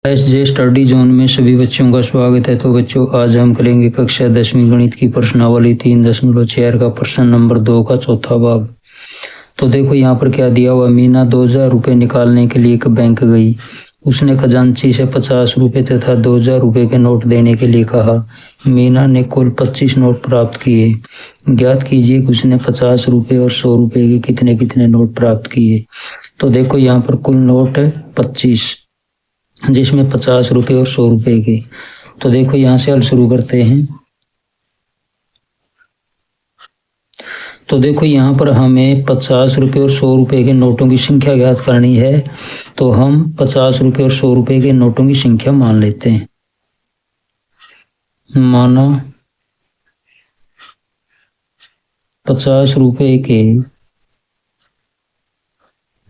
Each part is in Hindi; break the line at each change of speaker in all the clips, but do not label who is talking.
एसजे स्टडी जोन में सभी बच्चों का स्वागत है। तो बच्चों, आज हम करेंगे कक्षा 10वीं गणित की प्रश्नावली 3.4 का प्रश्न नंबर 2 का चौथा भाग। तो देखो यहाँ पर क्या दिया हुआ। मीना 2000 रुपये निकालने के लिए एक बैंक गई। उसने खजांची से 50 रुपये तथा 2000 रुपये के नोट देने के लिए कहा। मीना ने कुल 25 नोट प्राप्त किए। ज्ञात कीजिए कि उसने 50 रुपये और 100 रुपये के कितने कितने नोट प्राप्त किए। तो देखो यहाँ पर कुल नोट है 25, जिसमें 50 रुपये और 100 रुपये के। तो देखो यहाँ से हल शुरू करते हैं। तो देखो यहाँ पर हमें 50 रुपये और 100 रुपये के नोटों की संख्या ज्ञात करनी है। तो हम 50 रुपये और 100 रुपये के नोटों की संख्या मान लेते हैं। माना 50 रुपये के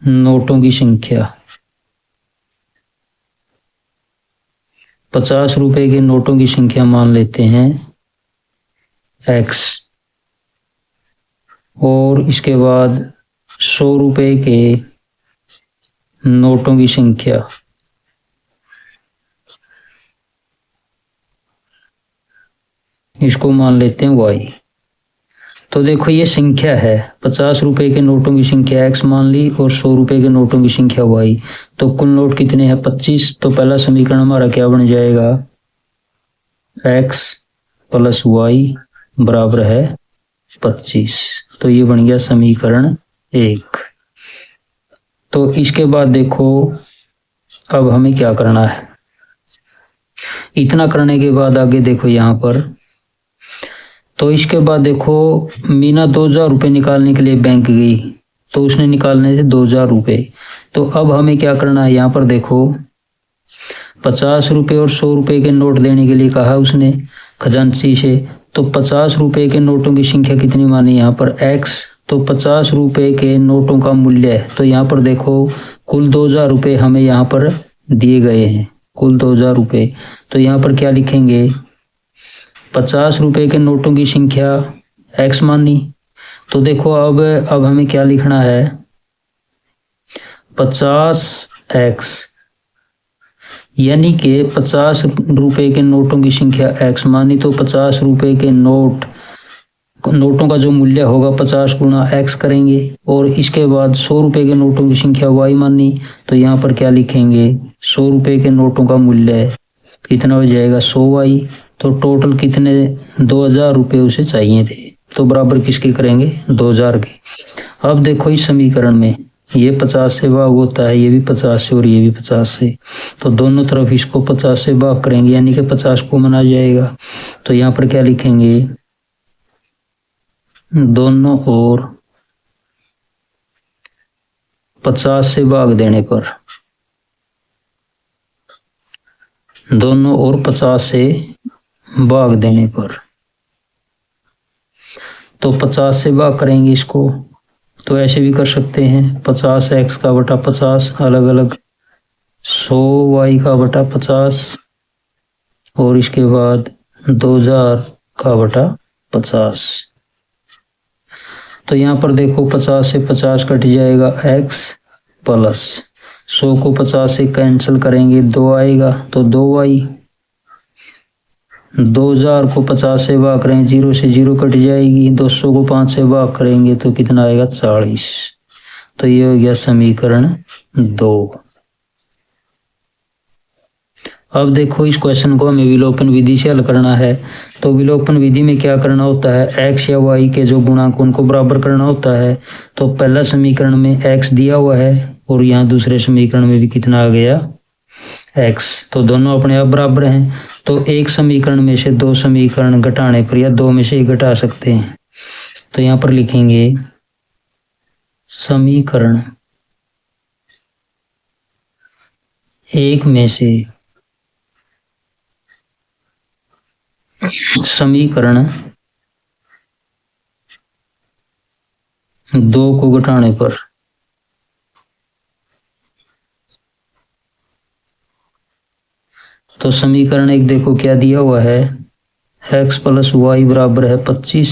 नोटों की संख्या, 50 रुपये के नोटों की संख्या मान लेते हैं x, और इसके बाद 100 रुपये के नोटों की संख्या इसको मान लेते हैं y। तो देखो ये संख्या है, 50 रुपये के नोटों की संख्या x मान ली और 100 रुपये के नोटों की संख्या y। तो कुल नोट कितने हैं 25। तो पहला समीकरण हमारा क्या बन जाएगा, x प्लस y बराबर है 25। तो ये बन गया समीकरण 1। तो इसके बाद देखो अब हमें क्या करना है। इतना करने के बाद आगे देखो यहाँ पर, तो इसके बाद देखो मीना 2000 रुपये निकालने के लिए बैंक गई। तो उसने निकालने थे 2000 रुपये। तो अब हमें क्या करना है, यहाँ पर देखो 50 रुपये और 100 रुपये के नोट देने के लिए कहा उसने खजांची से। तो 50 रुपये के नोटों की संख्या कितनी मानी यहाँ पर x। तो 50 रुपये के नोटों का मूल्य है। तो यहाँ पर देखो कुल 2000 रुपये हमें यहाँ पर दिए गए हैं, कुल 2000 रुपये। तो यहाँ पर क्या लिखेंगे, 50 रुपये के नोटों की संख्या x मानी। तो देखो अब हमें क्या लिखना है, 50x, यानी कि 50 रुपये के नोटों की संख्या x मानी। तो 50 रुपये के नोटों का जो मूल्य होगा 50 गुणा x करेंगे, और इसके बाद 100 रुपये के नोटों की संख्या y मानी। तो यहाँ पर क्या लिखेंगे, 100 रुपये के नोटों का मूल्य कितना हो जाएगा 100y। तो टोटल कितने 2000 रुपये उसे चाहिए थे। तो बराबर किसके करेंगे 2000 के। अब देखो इस समीकरण में ये 50 से भाग होता है, ये भी 50 से और ये भी 50 से। तो दोनों तरफ इसको 50 से भाग करेंगे, यानी कि 50 को मना जाएगा। तो यहाँ पर क्या लिखेंगे, दोनों ओर 50 से भाग देने पर, दोनों ओर 50 से भाग देने पर, तो 50 से भाग करेंगे इसको। तो ऐसे भी कर सकते हैं, 50x का बटा 50 अलग अलग, 100y का बटा 50 और इसके बाद 2000 का बटा 50। तो यहाँ पर देखो 50 से 50 कट जाएगा x प्लस 100 को 50 से कैंसिल करेंगे 2 आएगा, तो 2y। 2000 को 50 से भाग करेंगे 0 से 0 कट जाएगी, 200 को 5 से भाग करेंगे तो कितना आएगा 40। तो ये हो गया समीकरण 2। अब देखो इस क्वेश्चन को हमें विलोपन विधि से हल करना है। तो विलोपन विधि में क्या करना होता है, x या y के जो गुणांक उनको बराबर करना होता है। तो पहला समीकरण में x दिया हुआ है और यहाँ दूसरे समीकरण में भी कितना आ गया x। तो दोनों अपने आप बराबर हैं। तो एक समीकरण में से दो समीकरण घटाने पर या दो में से एक घटा सकते हैं। तो यहाँ पर लिखेंगे समीकरण एक में से समीकरण दो को घटाने पर तो समीकरण एक देखो क्या दिया हुआ है, x प्लस वाई बराबर है 25,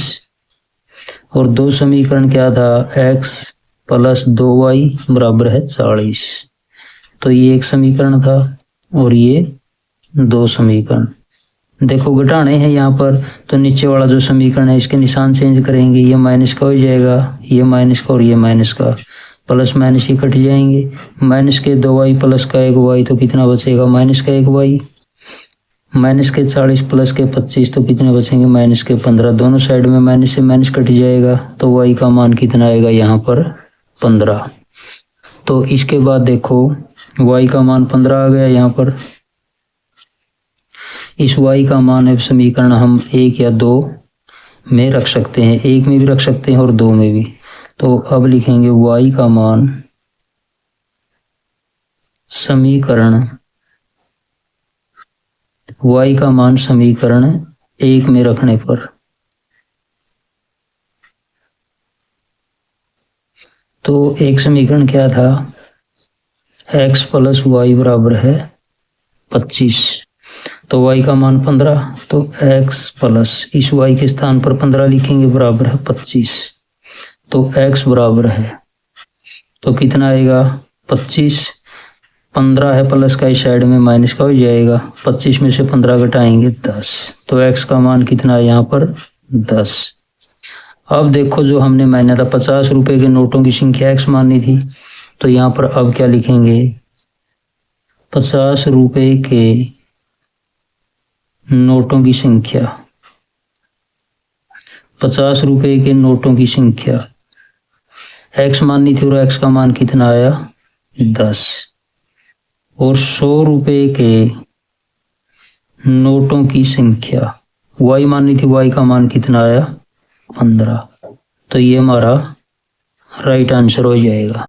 और दो समीकरण क्या था, x प्लस 2y बराबर है 40। तो ये एक समीकरण था। और ये 2 समीकरण। देखो घटाने हैं यहाँ पर, तो नीचे वाला जो समीकरण है इसके निशान चेंज करेंगे, ये माइनस का हो जाएगा, ये माइनस का और ये माइनस का, प्लस माइनस ही कट जाएंगे। माइनस के 2y प्लस का 1y तो कितना बचेगा, माइनस का 1y। माइनस के 40 प्लस के 25 तो कितने बचेंगे, माइनस के 15। दोनों साइड में माइनस से माइनस कट जाएगा, तो y का मान कितना आएगा यहाँ पर 15। तो इसके बाद देखो y का मान 15 आ गया यहाँ पर। इस y का मान है समीकरण हम 1 या 2 में रख सकते हैं, 1 में भी रख सकते हैं और 2 में भी। तो अब लिखेंगे y का मान समीकरण, y का मान समीकरण 1 में रखने पर, तो एक समीकरण क्या था, x प्लस वाई बराबर है 25। तो y का मान 15, तो x प्लस इस y के स्थान पर 15 लिखेंगे, बराबर है 25। तो x बराबर है, तो कितना आएगा 25, 15 है प्लस का, इस साइड में माइनस का हो जाएगा, 25 में से 15 घटाएंगे 10। तो x का मान कितना है यहाँ पर 10। अब देखो जो हमने माना था 50 रुपए के नोटों की संख्या x माननी थी, तो यहाँ पर अब क्या लिखेंगे, 50 रुपए के नोटों की संख्या, 50 रुपए के नोटों की संख्या x माननी थी और x का मान कितना आया 10। और 100 रुपए के नोटों की संख्या y माननी थी, y का मान कितना आया 15। तो ये हमारा राइट आंसर हो जाएगा।